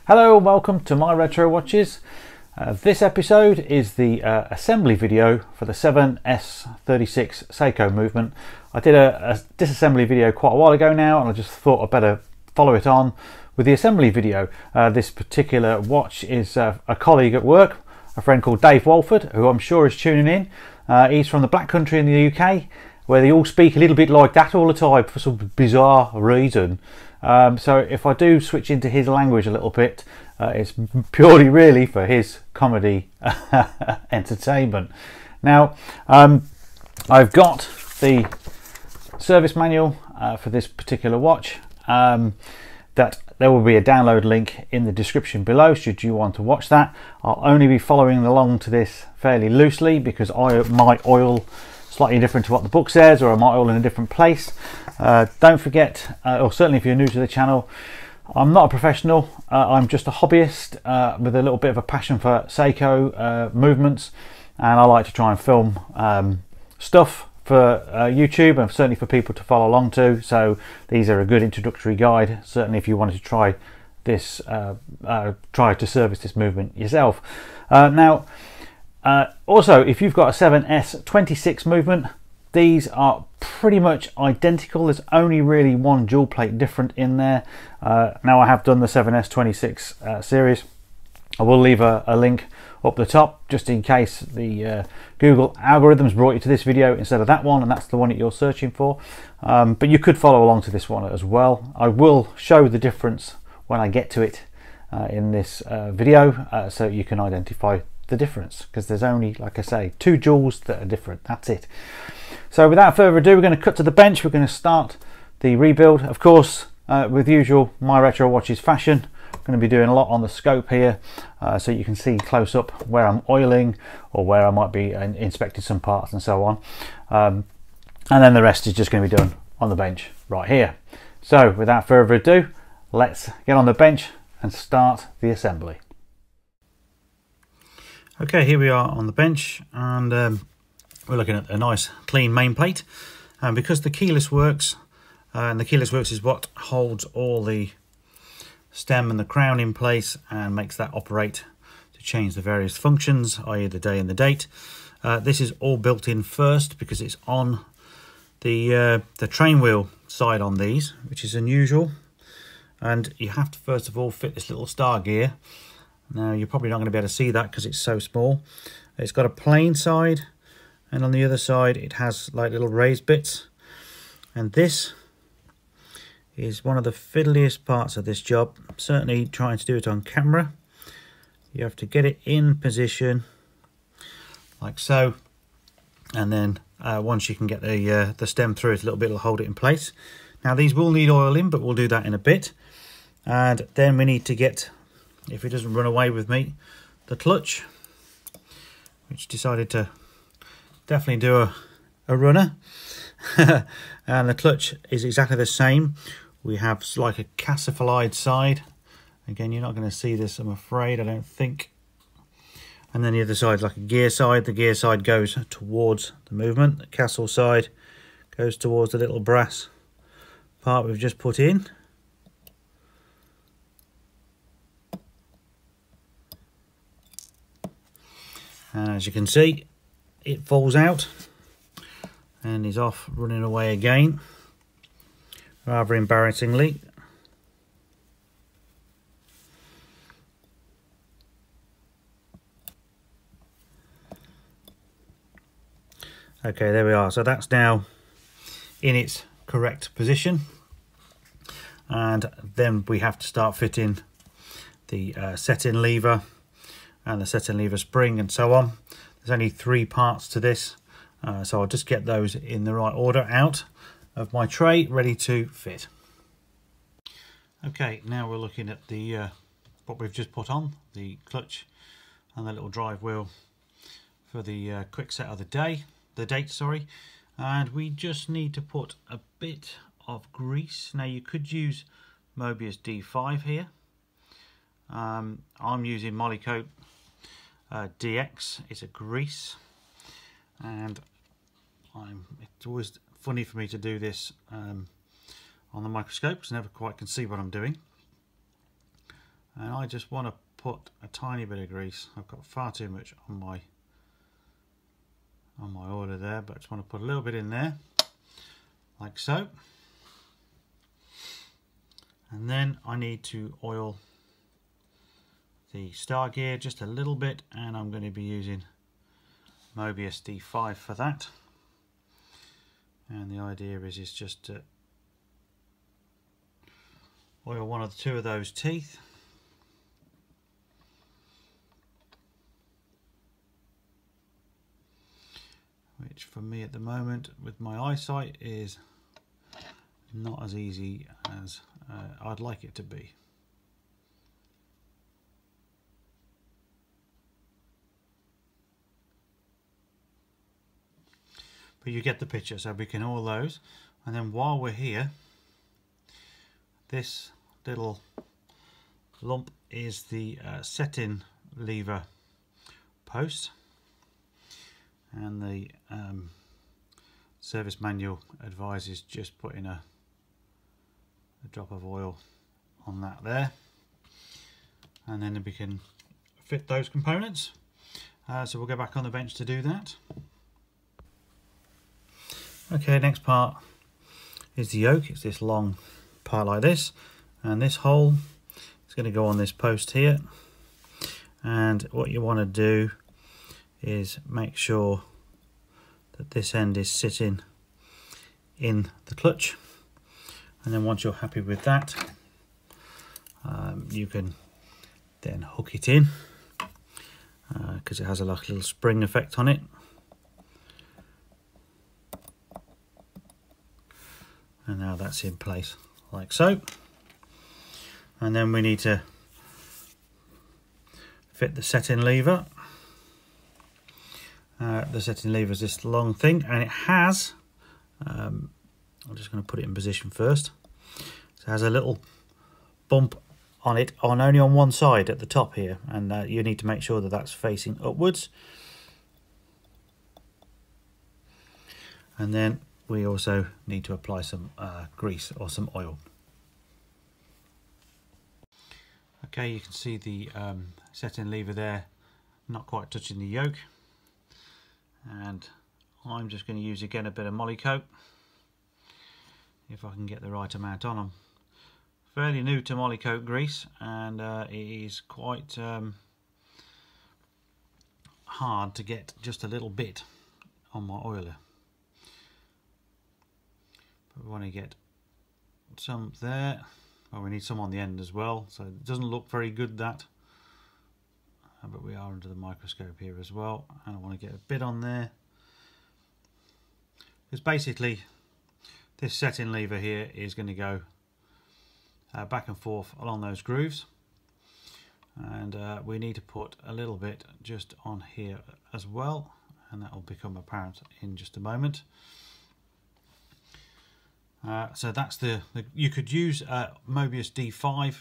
Hello and welcome to my retro watches. This episode is the assembly video for the 7S36 Seiko movement. I did a disassembly video quite a while ago now, and I just thought I'd better follow it on with the assembly video. This particular watch is a colleague at work, a friend called Dave Walford, who I'm sure is tuning in. He's from the Black Country in the UK, where they all speak a little bit like that all the time for some bizarre reason. So if I do switch into his language a little bit, it's purely really for his comedy entertainment. Now, I've got the service manual for this particular watch. That there will be a download link in the description below should you want to watch that. I'll only be following along to this fairly loosely because I might oil slightly different to what the book says, or I might oil in a different place. Don't forget, or certainly if you're new to the channel, I'm not a professional. I'm just a hobbyist with a little bit of a passion for Seiko movements, and I like to try and film stuff for YouTube and certainly for people to follow along to. So these are a good introductory guide, certainly if you wanted to try this, try to service this movement yourself. Also, if you've got a 7S36 movement, these are pretty much identical. There's only really one dual plate different in there. Now I have done the 7S26 series. I will leave a link up the top just in case the Google algorithms brought you to this video instead of that one, and that's the one that you're searching for. But you could follow along to this one as well. I will show the difference when I get to it in this video, so you can identify the difference, because there's only, like I say, two jewels that are different. That's it. So without further ado, we're going to cut to the bench. We're going to start the rebuild. Of course, with usual My Retro Watches fashion, I'm going to be doing a lot on the scope here, so you can see close up where I'm oiling or where I might be inspecting some parts and so on. And then the rest is just going to be done on the bench right here. So without further ado, let's get on the bench and start the assembly. Okay, here we are on the bench, and we're looking at a nice clean main plate. And because the keyless works, and the keyless works is what holds all the stem and the crown in place and makes that operate to change the various functions, i.e. the day and the date. This is all built in first because it's on the train wheel side on these, which is unusual. And you have to first of all fit this little star gear. Now you're probably not going to be able to see that because it's so small. It's got a plain side, and on the other side it has like little raised bits. And this is one of the fiddliest parts of this job. Certainly trying to do it on camera. You have to get it in position like so, and then once you can get the stem through it a little bit, it'll hold it in place. Now these will need oiling, but we'll do that in a bit. And then we need to get, if it doesn't run away with me, the clutch, which decided to definitely do a runner. And the clutch is exactly the same. We have like a cassifolied side. Again, you're not going to see this, I'm afraid, I don't think. And then the other side is like a gear side. The gear side goes towards the movement. The castle side goes towards the little brass part we've just put in. And as you can see, it falls out and is off running away again, rather embarrassingly. Okay, there we are. So that's now in its correct position. And then we have to start fitting the set-in lever and the set-in lever spring and so on. There's only 3 parts to this, so I'll just get those in the right order out of my tray, ready to fit. Okay, now we're looking at the what we've just put on, the clutch and the little drive wheel for the quick set of the date, sorry. And we just need to put a bit of grease. Now you could use Mobius D5 here. I'm using Molykote DX. It's a grease, and it's always funny for me to do this on the microscope because I never quite can see what I'm doing. and I just want to put a tiny bit of grease. I've got far too much on my oiler there, but I just want to put a little bit in there, like so. And then I need to oil the star gear just a little bit, and I'm going to be using Mobius D5 for that. And the idea is just to oil one or two of those teeth. Which for me at the moment with my eyesight is not as easy as I'd like it to be. But you get the picture, so we can oil those. And then while we're here, this little lump is the set-in lever post, and the service manual advises just putting a drop of oil on that there, and then we can fit those components. So we'll go back on the bench to do that. Okay, next part is the yoke. It's this long part like this, and this hole is going to go on this post here. And what you want to do is make sure that this end is sitting in the clutch, and then once you're happy with that, you can then hook it in, because it has a little spring effect on it. And now that's in place like so. And then we need to fit the set-in lever. The set-in lever is this long thing, and it has, I'm just going to put it in position first. So it has a little bump on it, only on one side at the top here, and you need to make sure that that's facing upwards. And then we also need to apply some grease or some oil. Okay, you can see the set-in lever there, not quite touching the yoke. And I'm just going to use again a bit of Molykote, if I can get the right amount on. I'm fairly new to Molykote grease, and it is quite hard to get just a little bit on my oiler. But we want to get some there. Well, we need some on the end as well, so it doesn't look very good, that. But we are under the microscope here as well, and I want to get a bit on there. Because basically this set-in lever here is going to go back and forth along those grooves, and we need to put a little bit just on here as well, and that will become apparent in just a moment. So that's you could use Mobius D5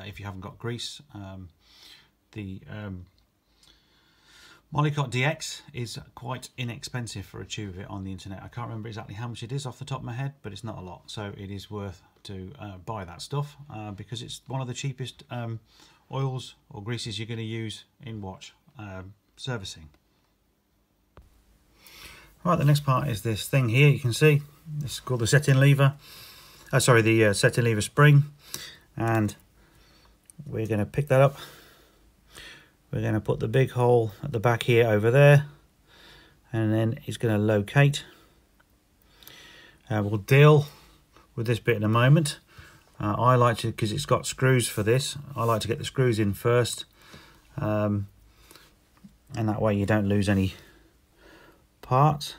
if you haven't got grease. The Molykote DX is quite inexpensive for a tube of it on the internet. I can't remember exactly how much it is off the top of my head, but it's not a lot, so it is worth to buy that stuff, because it's one of the cheapest oils or greases you're going to use in watch servicing. Right, the next part is this thing here. You can see this is called the set-in lever. Sorry, the set-in lever spring, and we're going to pick that up. We're going to put the big hole at the back here over there, and then it's going to locate. We'll deal with this bit in a moment. I like to, because it's got screws for this, I like to get the screws in first, and that way you don't lose any parts.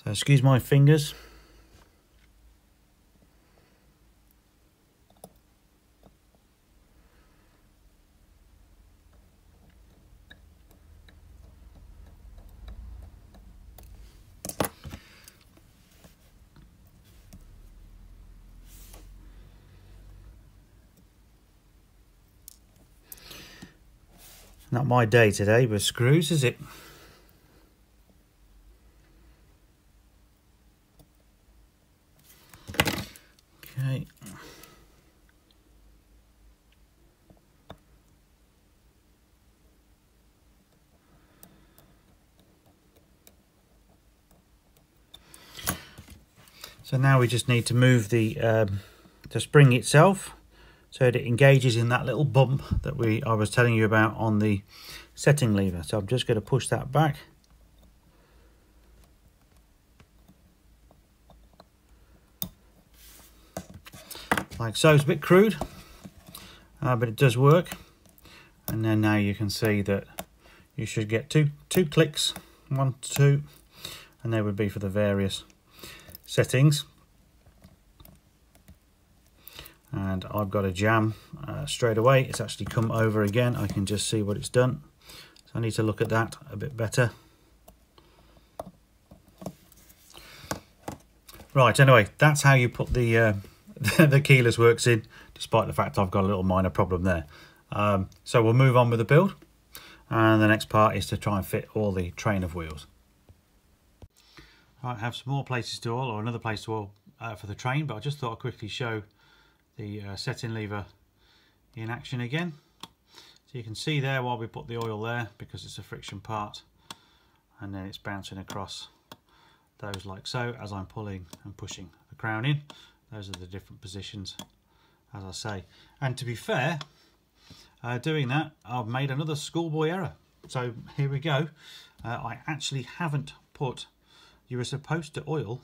So excuse my fingers. Not my day today with screws, is it? Okay. So now we just need to move the spring itself so that it engages in that little bump that I was telling you about on the setting lever. So I'm just going to push that back. Like so. It's a bit crude, but it does work. And then now you can see that you should get two clicks, 1 to 2, and they would be for the various settings. And I've got a jam straight away. It's actually come over again. I can just see what it's done. So I need to look at that a bit better. Right, anyway, that's how you put the the keyless works in, despite the fact I've got a little minor problem there. So we'll move on with the build, and the next part is to try and fit all the train of wheels. I have some more places to oil, or another place to oil for the train, but I just thought I'd quickly show the setting lever in action again. So you can see there while we put the oil there, because it's a friction part, and then it's bouncing across those like so as I'm pulling and pushing the crown in. Those are the different positions, as I say. And to be fair, doing that, I've made another schoolboy error. So here we go. I actually haven't put, you were supposed to oil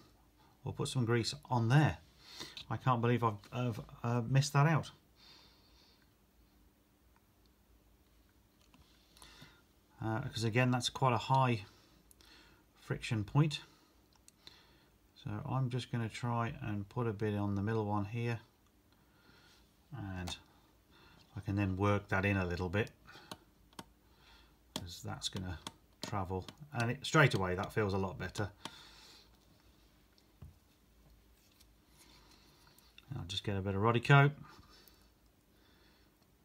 or put some grease on there. I can't believe I've missed that out. Because again, that's quite a high friction point. So I'm just going to try and put a bit on the middle one here, and I can then work that in a little bit, because that's going to travel, and straight away that feels a lot better. I'll just get a bit of roddy coat,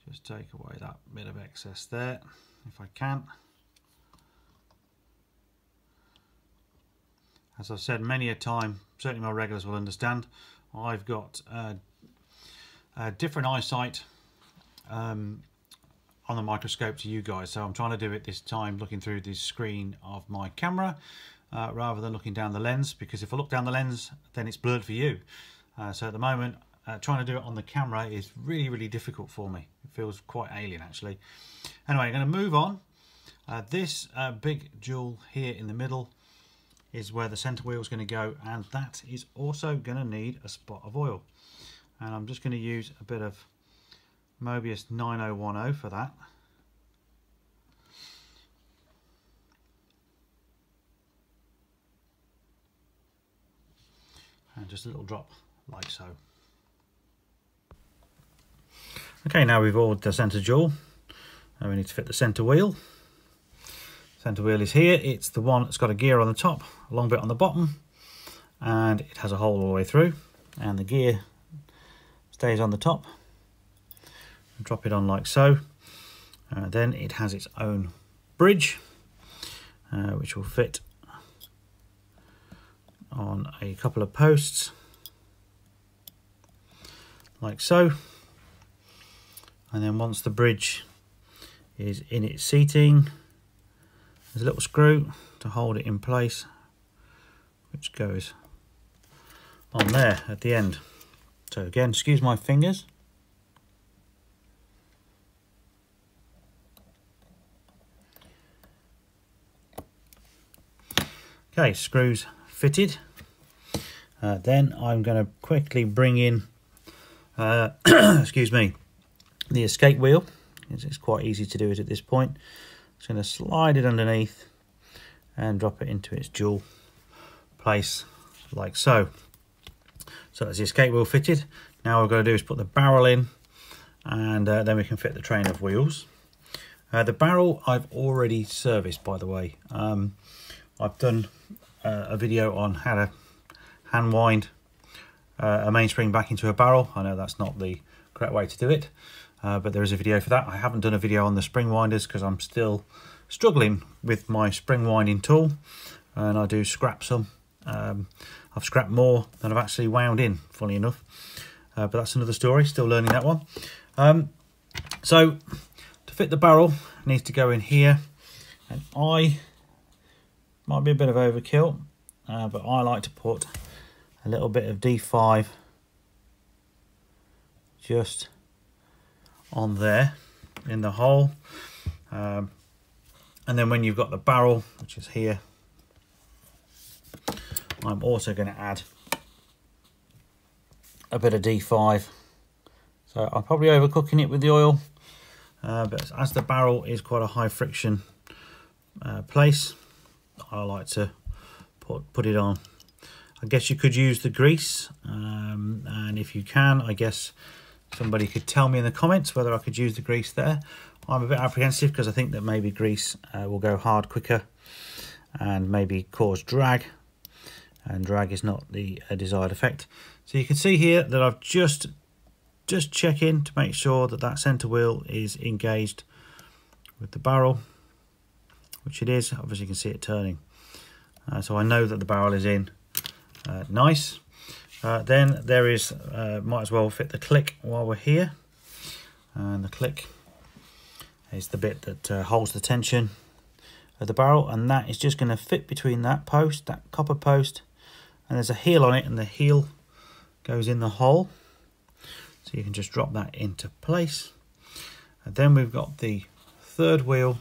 just take away that bit of excess there if I can. As I've said many a time, certainly my regulars will understand, I've got a different eyesight on the microscope to you guys, so I'm trying to do it this time looking through the screen of my camera rather than looking down the lens, because if I look down the lens then it's blurred for you. So at the moment trying to do it on the camera is really difficult for me. It feels quite alien actually. Anyway, I'm going to move on. This big jewel here in the middle is where the center wheel is going to go, and that is also going to need a spot of oil. And I'm just going to use a bit of Mobius 9010 for that. And just a little drop like so. Okay, now we've oiled the center jewel, and we need to fit the center wheel. Center wheel is here. It's the one that's got a gear on the top, a long bit on the bottom, and it has a hole all the way through, and the gear stays on the top. Drop it on like so. Then it has its own bridge, which will fit on a couple of posts like so. And then once the bridge is in its seating, there's a little screw to hold it in place, which goes on there at the end. So again, excuse my fingers. Okay, screws fitted. Then I'm going to quickly bring in, excuse me, the escape wheel. It's quite easy to do it at this point. Just going to slide it underneath and drop it into its dual place like so. So that's the escape wheel fitted. Now what we've got to do is put the barrel in, and then we can fit the train of wheels. The barrel I've already serviced, by the way. I've done a video on how to hand wind a mainspring back into a barrel. I know that's not the correct way to do it, but there is a video for that. I haven't done a video on the spring winders because I'm still struggling with my spring winding tool, and I do scrap some. I've scrapped more than I've actually wound in, funny enough, but that's another story, still learning that one. So to fit the barrel, it needs to go in here, and I might be a bit of overkill, but I like to put a little bit of D5 just on there in the hole, and then when you've got the barrel, which is here, I'm also going to add a bit of D5. So I'm probably overcooking it with the oil, but as the barrel is quite a high friction place, I like to put it on. I guess you could use the grease, and if you can, I guess somebody could tell me in the comments whether I could use the grease there. I'm a bit apprehensive because I think that maybe grease will go hard quicker and maybe cause drag, and drag is not the desired effect. So you can see here that I've just checking to make sure that that center wheel is engaged with the barrel, which it is. Obviously you can see it turning, so I know that the barrel is in. Nice. Then there is, might as well fit the click while we're here, and the click is the bit that holds the tension of the barrel, and that is just going to fit between that post, that copper post, and there's a heel on it, and the heel goes in the hole, so you can just drop that into place. And then we've got the third wheel,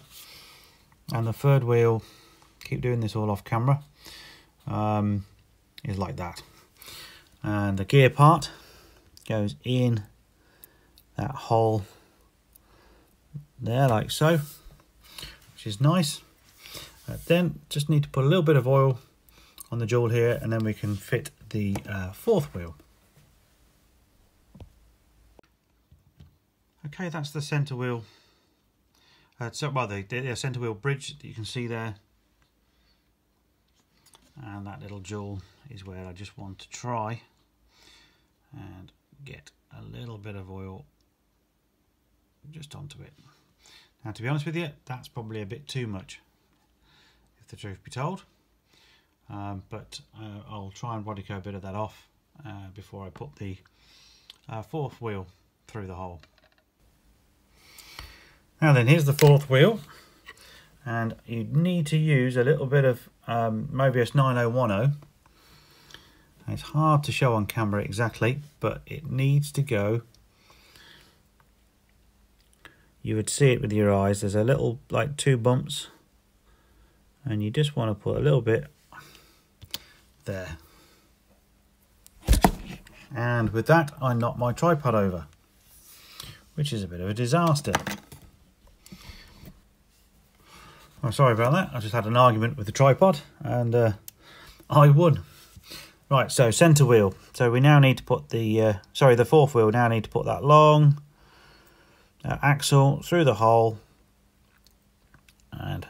and the third wheel, keep doing this all off camera, is like that, and the gear part goes in that hole there like so, which is nice. Then just need to put a little bit of oil on the jewel here, and then we can fit the fourth wheel. Okay, that's the center wheel. The center wheel bridge that you can see there, and that little jewel is where I just want to try and get a little bit of oil just onto it. Now, to be honest with you, that's probably a bit too much, if the truth be told, but I'll try and Rodico a bit of that off before I put the fourth wheel through the hole. Now then, here's the fourth wheel, and you need to use a little bit of Mobius 9010. It's hard to show on camera exactly, but it needs to go. You would see it with your eyes. There's a little, like, 2 bumps, and you just want to put a little bit there. And with that, I knocked my tripod over, which is a bit of a disaster. I'm sorry about that. I just had an argument with the tripod, and I won. Right, so center wheel. So we now need to put the the fourth wheel. Now need to put that long axle through the hole and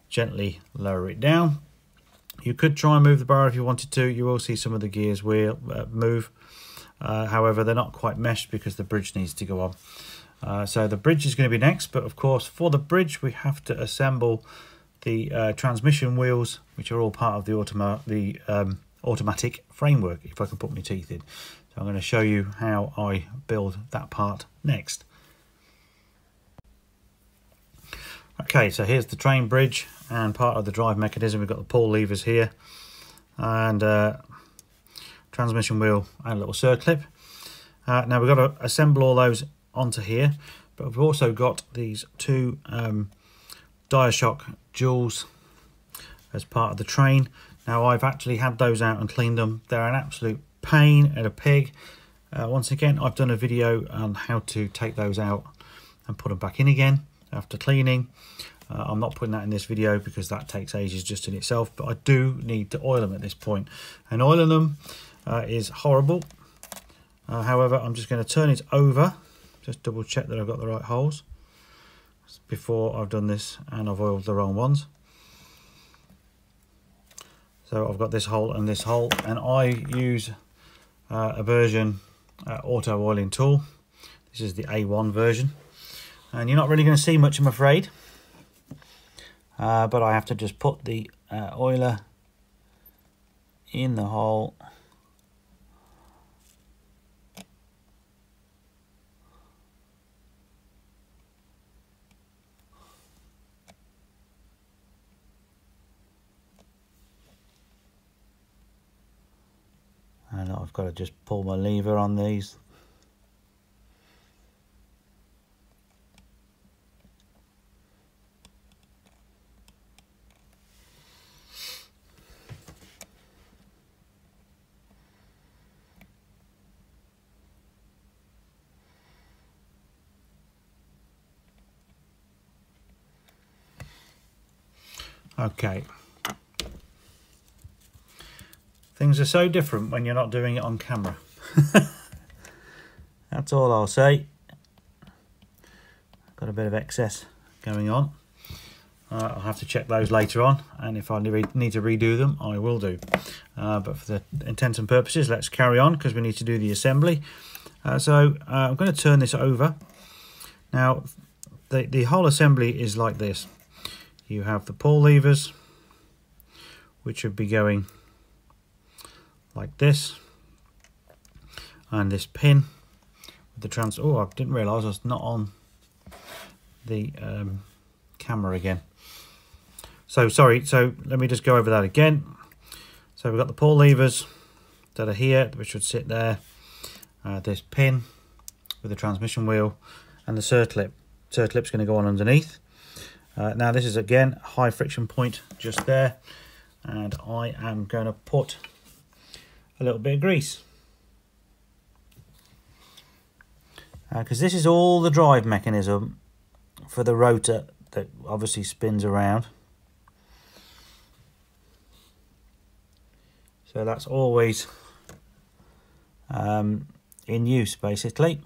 gently lower it down. You could try and move the barrel if you wanted to. You will see some of the gears will move. However, they're not quite meshed because the bridge needs to go on. So the bridge is going to be next, but of course for the bridge we have to assemble the transmission wheels, which are all part of the automatic framework, if I can put my teeth in. So I'm going to show you how I build that part next. Okay, so here's the train bridge and part of the drive mechanism. We've got the pull levers here, and transmission wheel and a little circlip. Now we've got to assemble all those onto here, but we've also got these 2 Diashock jewels as part of the train. Now I've actually had those out and cleaned them. They're an absolute pain in a pig. Once again, I've done a video on how to take those out and put them back in again after cleaning. I'm not putting that in this video because that takes ages just in itself, but I do need to oil them at this point, and oiling them is horrible. However, I'm just going to turn it over, just double check that I've got the right holes before I've done this and I've oiled the wrong ones. So I've got this hole and this hole, and I use a version auto oiling tool. This is the A1 version, and you're not really going to see much, I'm afraid. But I have to just put the oiler in the hole. And I've got to just pull my lever on these. Okay. Things are so different when you're not doing it on camera. That's all I'll say. Got a bit of excess going on. I'll have to check those later on, and if I need to redo them, I will do. But for the intents and purposes, let's carry on, because we need to do the assembly. So I'm going to turn this over. Now, the whole assembly is like this. You have the pull levers, which would be going like this, and this pin with the oh, I didn't realise I was not on the camera again. So sorry, so let me just go over that again. So we've got the pull levers that are here, which would sit there, this pin with the transmission wheel, and the circlip. Circlip's going to go on underneath. Now this is again high friction point just there, and I am going to put a little bit of grease, because this is all the drive mechanism for the rotor that obviously spins around. So that's always in use, basically.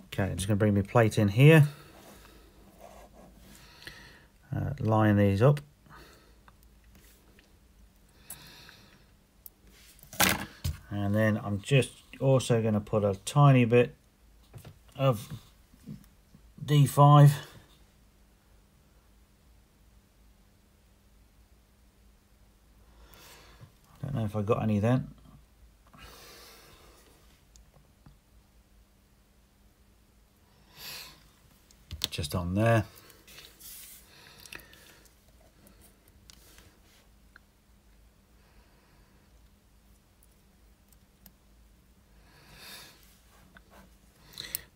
Okay, I'm just going to bring my plate in here, line these up, and then I'm just also going to put a tiny bit of D5 . I don't know if I got any then. Just on there.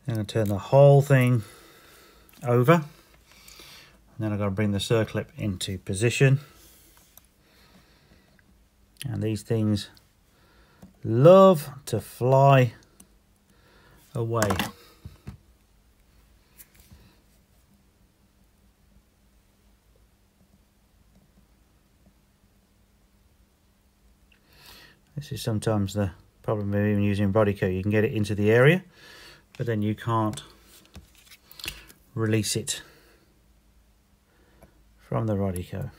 Then I turn the whole thing over, and then I've got to bring the circlip into position. And these things love to fly away. This is sometimes the problem with even using Rodico. You can get it into the area, but then you can't release it from the Rodico.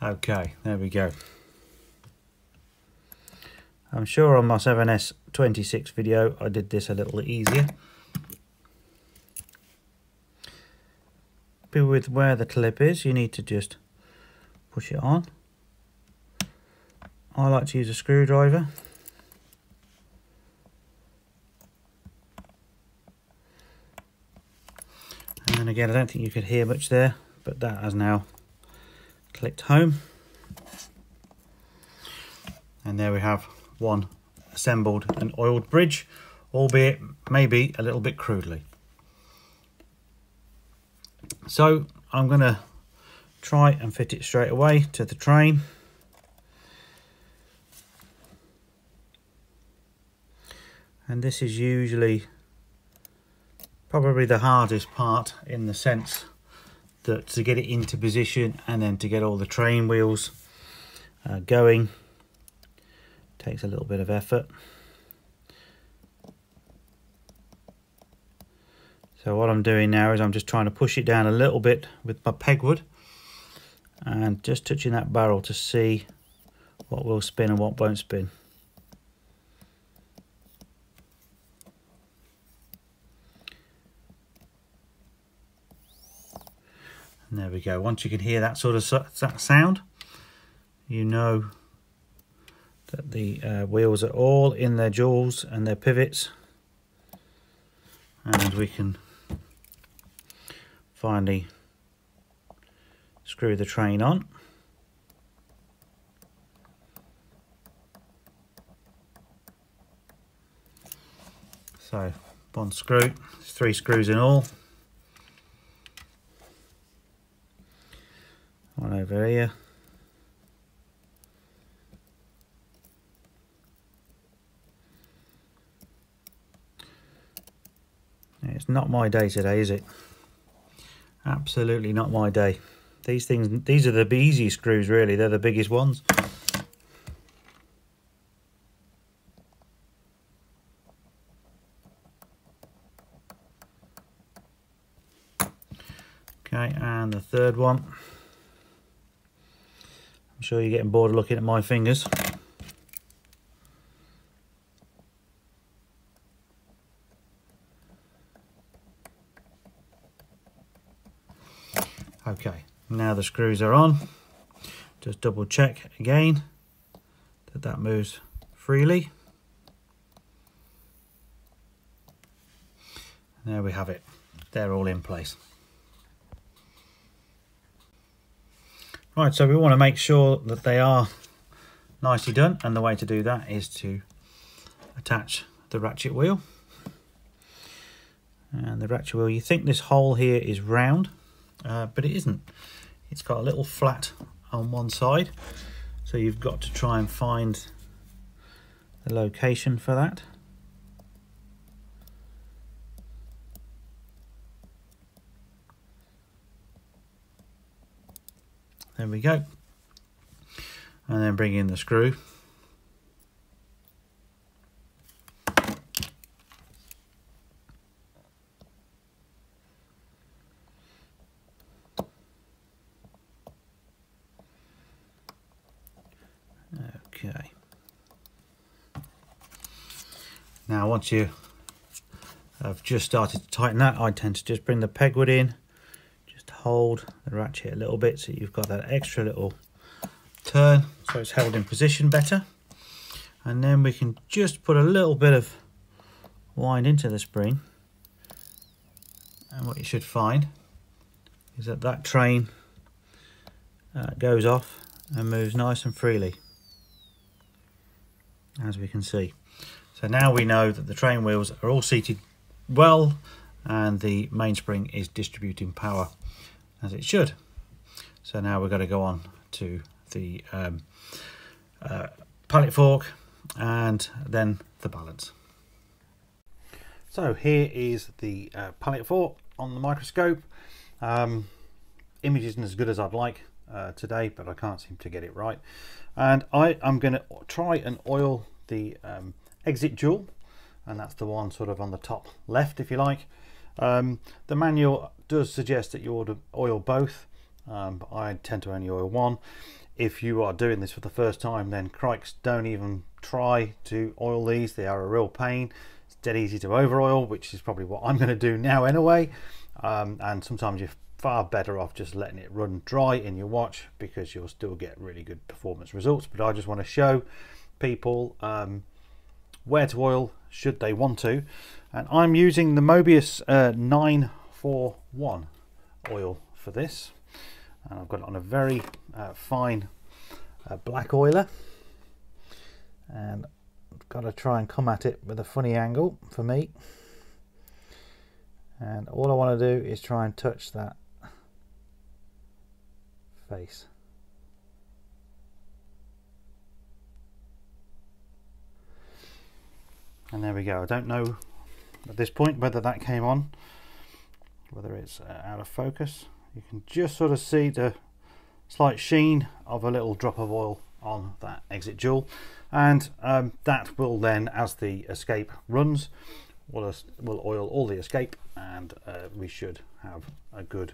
Okay, there we go. I'm sure on my 7S36 video I did this a little easier. But with where the clip is, you need to just push it on. I like to use a screwdriver. And again, I don't think you could hear much there, but that has now clicked home. And there we have one assembled and oiled bridge, albeit maybe a little bit crudely. So I'm going to try and fit it straight away to the train. And this is usually probably the hardest part, in the sense that to get it into position and then to get all the train wheels going takes a little bit of effort. So what I'm doing now is I'm just trying to push it down a little bit with my pegwood, and just touching that barrel to see what will spin and what won't spin. And there we go. Once you can hear that sort of sound, you know that the wheels are all in their jewels and their pivots, and we can finally screw the train on. So one screw, there's 3 screws in all. One over here. It's not my day today, is it? Absolutely not my day. These are the easy screws, really. They're the biggest ones. Okay, and the third one. I'm sure you're getting bored of looking at my fingers. Okay, now the screws are on. Just double check again that that moves freely. There we have it. They're all in place. Right, so we want to make sure that they are nicely done, and the way to do that is to attach the ratchet wheel. And the ratchet wheel, you think this hole here is round, but it isn't. It's got a little flat on one side, so you've got to try and find the location for that. There we go. And then bring in the screw. Okay. Now once you have just started to tighten that, I tend to just bring the pegwood in, just hold the ratchet a little bit so you've got that extra little turn so it's held in position better. And then we can just put a little bit of wind into the spring, and what you should find is that that train goes off and moves nice and freely, as we can see. So now we know that the train wheels are all seated well and the mainspring is distributing power as it should. So now we're going to go on to the pallet fork and then the balance. So here is the pallet fork on the microscope. Image isn't as good as I'd like today, but I can't seem to get it right. And I am going to try and oil the exit jewel, and that's the one sort of on the top left, if you like. The manual does suggest that you ought to oil both, but I tend to only oil one. If you are doing this for the first time, then crikes, don't even try to oil these. They are a real pain. It's dead easy to over oil, which is probably what I'm going to do now anyway. And sometimes you're far better off just letting it run dry in your watch, because you'll still get really good performance results. But I just want to show people where to oil should they want to, and I'm using the Mobius 941 oil for this, and I've got it on a very fine black oiler, and I've got to try and come at it with a funny angle for me, and all I want to do is try and touch that face. And there we go. I don't know at this point whether that came on, whether it's out of focus. You can just sort of see the slight sheen of a little drop of oil on that exit jewel, and that will then, as the escape runs, will oil all the escape, and we should have a good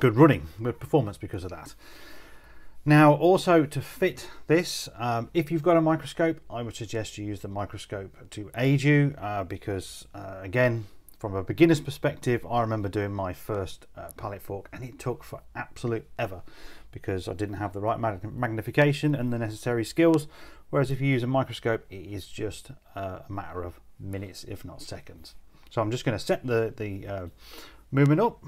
good running, good performance because of that. Now also to fit this, if you've got a microscope, I would suggest you use the microscope to aid you, because again, from a beginner's perspective, I remember doing my first pallet fork and it took for absolute ever because I didn't have the right magnification and the necessary skills, whereas if you use a microscope it is just a matter of minutes if not seconds. So I'm just going to set the movement up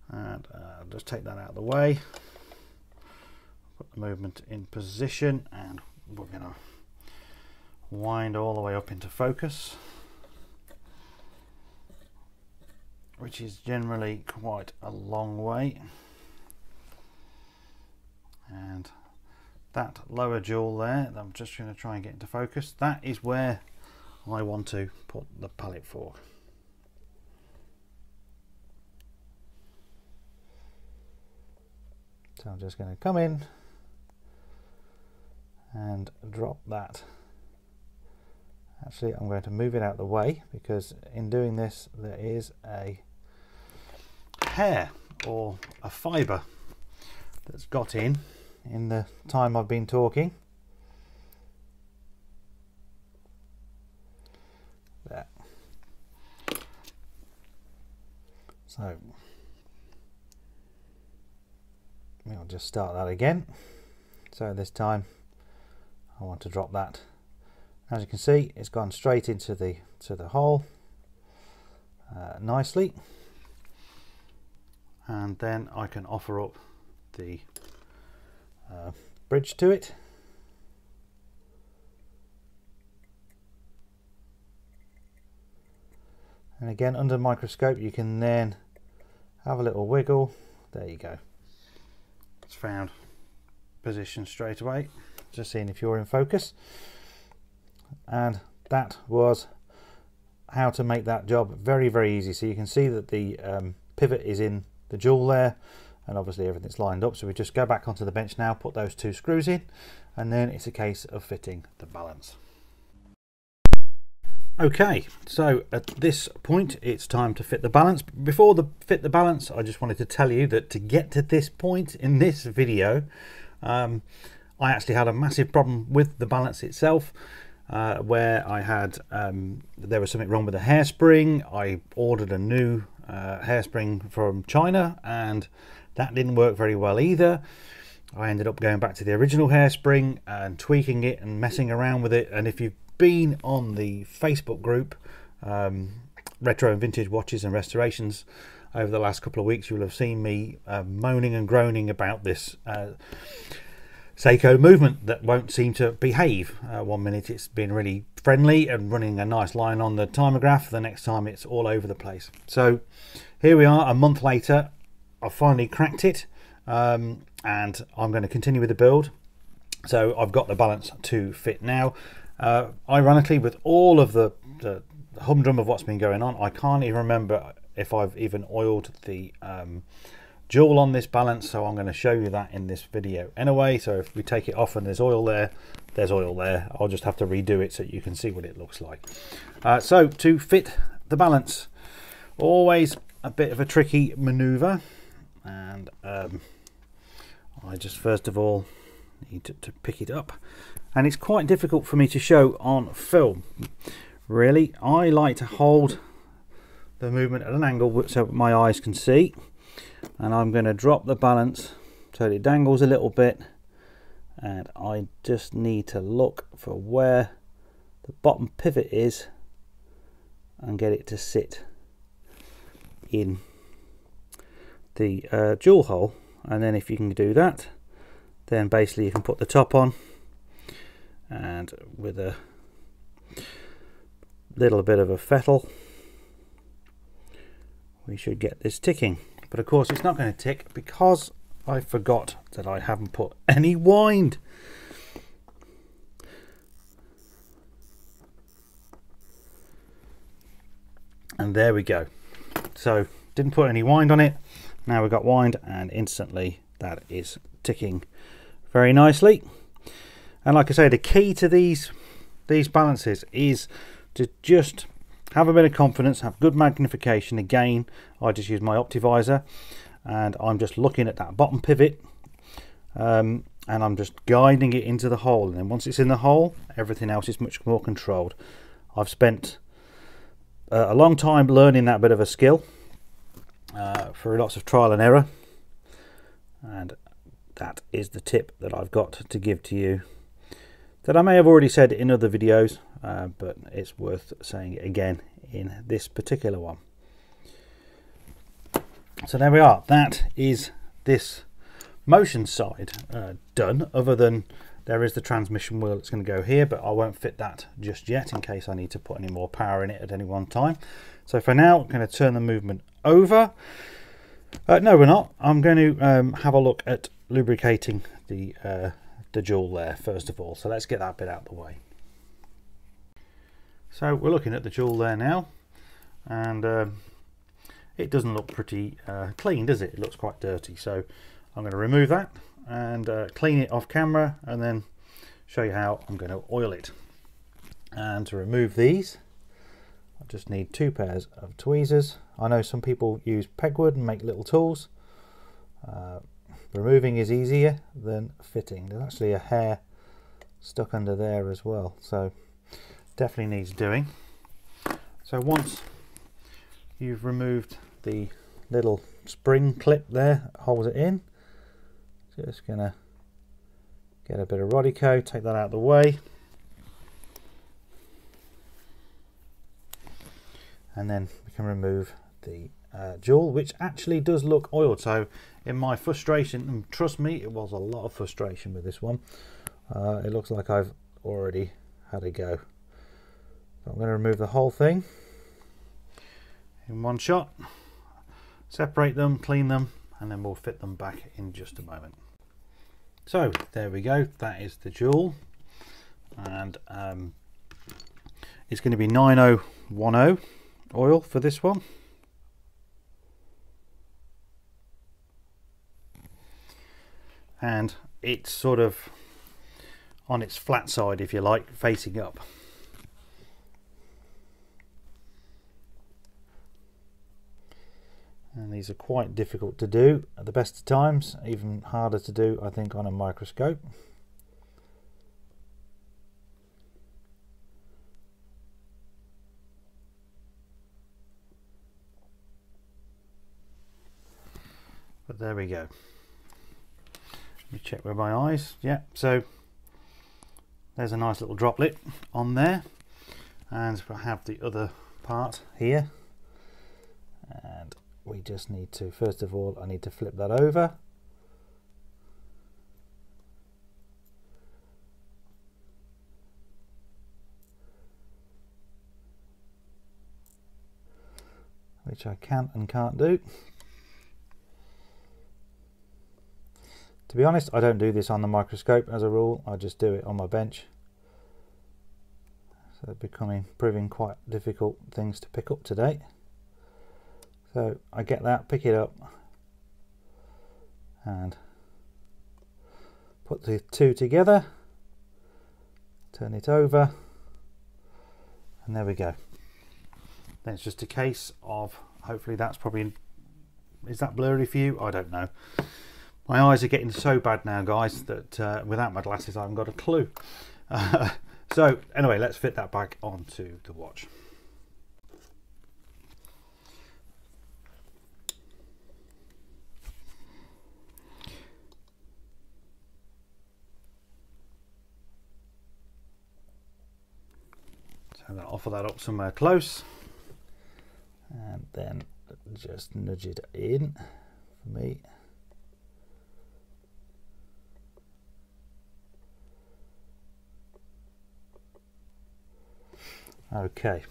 and just take that out of the way. Put the movement in position and we're going to wind all the way up into focus, which is generally quite a long way. And that lower jewel there, I'm just going to try and get into focus, that is where I want to put the pallet fork. So I'm just going to come in and drop that. Actually, I'm going to move it out of the way because in doing this there is a hair or a fibre that's got in the time I've been talking. There. So we'll just start that again. So this time I want to drop that. As you can see, it's gone straight into the hole nicely, and then I can offer up the bridge to it. And again, under the microscope you can then have a little wiggle. There you go, it's found position straight away. Just seeing if you're in focus. And that was how to make that job very, very easy. So you can see that the pivot is in the jewel there, and obviously everything's lined up. So we just go back onto the bench now, put those two screws in, and then it's a case of fitting the balance. Okay, so at this point it's time to fit the balance. Before the fit the balance, I just wanted to tell you that to get to this point in this video, I actually had a massive problem with the balance itself, where I had there was something wrong with the hairspring. I ordered a new hairspring from China and that didn't work very well either. I ended up going back to the original hairspring and tweaking it and messing around with it. And if you've been on the Facebook group Retro and Vintage Watches and Restorations over the last couple of weeks, you'll have seen me moaning and groaning about this Seiko movement that won't seem to behave. One minute it's been really friendly and running a nice line on the timograph, the next time it's all over the place. So here we are a month later, I've finally cracked it, and I'm going to continue with the build. So I've got the balance to fit now. Ironically, with all of the humdrum of what's been going on, I can't even remember if I've even oiled the jewel on this balance, so I'm going to show you that in this video anyway. So if we take it off and there's oil there, there's oil there. I'll just have to redo it so you can see what it looks like. So to fit the balance, always a bit of a tricky maneuver, and I just first of all need to pick it up, and it's quite difficult for me to show on film. Really, I like to hold the movement at an angle so my eyes can see. And I'm going to drop the balance so it dangles a little bit, and I just need to look for where the bottom pivot is and get it to sit in the jewel hole. And then if you can do that, then basically you can put the top on, and with a little bit of a fettle we should get this ticking. But of course it's not going to tick because I forgot that I haven't put any wind. And there we go. So didn't put any wind on it. Now we've got wind, and instantly that is ticking very nicely. And like I say, the key to these balances is to just have a bit of confidence, have good magnification. Again, I just use my Optivisor, and I'm just looking at that bottom pivot, and I'm just guiding it into the hole, and then once it's in the hole, everything else is much more controlled. I've spent a long time learning that bit of a skill for lots of trial and error, and that is the tip that I've got to give to you, that I may have already said in other videos, but it's worth saying it again in this particular one. So there we are. That is this motion side done, other than there is the transmission wheel that's going to go here, but I won't fit that just yet in case I need to put any more power in it at any one time. So for now, I'm going to turn the movement over. No, we're not. I'm going to have a look at lubricating the jewel there first of all. So let's get that bit out of the way. So we're looking at the jewel there now, and it doesn't look pretty clean, does it? It looks quite dirty. So I'm going to remove that and clean it off camera, and then show you how I'm going to oil it. And to remove these, I just need 2 pairs of tweezers. I know some people use pegwood and make little tools. Removing is easier than fitting. There's actually a hair stuck under there as well, so definitely needs doing. So once you've removed the little spring clip there that holds it in, just gonna get a bit of Rodico, take that out of the way, and then we can remove the jewel, which actually does look oiled. So in my frustration, and trust me, it was a lot of frustration with this one, it looks like I've already had a go. So I'm going to remove the whole thing in one shot, separate them, clean them, and then we'll fit them back in just a moment. So there we go, that is the jewel, and it's going to be 9010 oil for this one. And it's sort of on its flat side, if you like, facing up. And these are quite difficult to do at the best of times, even harder to do, I think, on a microscope. But there we go. Let me check with my eyes. Yeah, so there's a nice little droplet on there, and I have the other part here, and we just need to, first of all, I need to flip that over. Which I can and can't do. To be honest, I don't do this on the microscope as a rule, I just do it on my bench. So they're proving quite difficult things to pick up today. So I get that, pick it up, and put the two together, turn it over, and there we go. Then it's just a case of, hopefully that's probably, is that blurry for you? I don't know. My eyes are getting so bad now, guys, that without my glasses I haven't got a clue. So anyway, let's fit that back onto the watch. So I'm going to offer that up somewhere close, and then just nudge it in for me. Okay,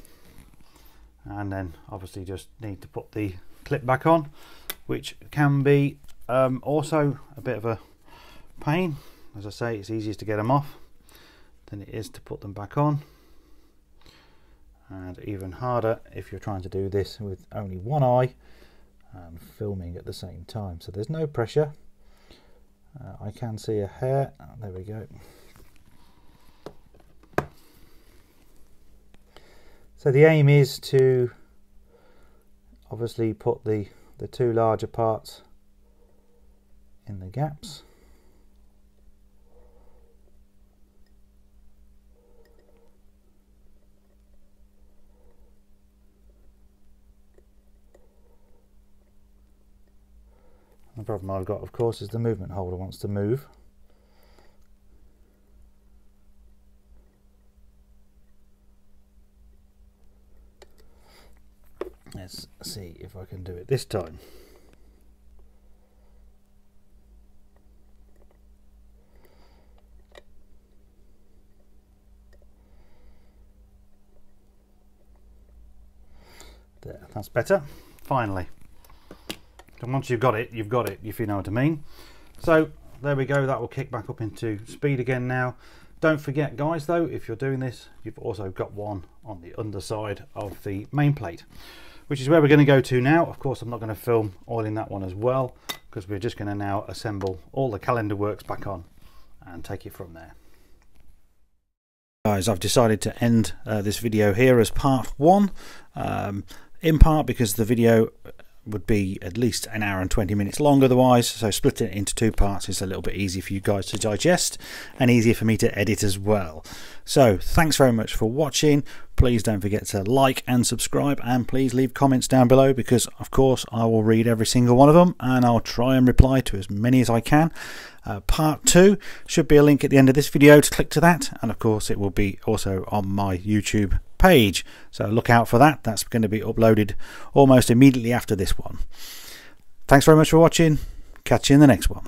and then obviously just need to put the clip back on, which can be also a bit of a pain. As I say, it's easiest to get them off than it is to put them back on, and even harder if you're trying to do this with only one eye and filming at the same time. So there's no pressure. I can see a hair. There we go. So the aim is to obviously put the two larger parts in the gaps. The problem I've got, of course, is the movement holder wants to move. Let's see if I can do it this time. There, that's better. Finally. And once you've got it, if you know what I mean. So there we go, that will kick back up into speed again now. Don't forget, guys, though, if you're doing this, you've also got one on the underside of the main plate, which is where we're going to go to now. Of course, I'm not going to film oiling that one as well, because we're just going to now assemble all the calendar works back on and take it from there. Guys, I've decided to end this video here as part one, in part because the video would be at least an hour and 20 minutes long otherwise, so splitting it into two parts is a little bit easier for you guys to digest and easier for me to edit as well. So thanks very much for watching. Please don't forget to like and subscribe, and please leave comments down below, because of course I will read every single one of them and I'll try and reply to as many as I can. Part 2 should be a link at the end of this video to click to that, and of course it will be also on my YouTube page, so look out for that. That's going to be uploaded almost immediately after this one. Thanks very much for watching. Catch you in the next one.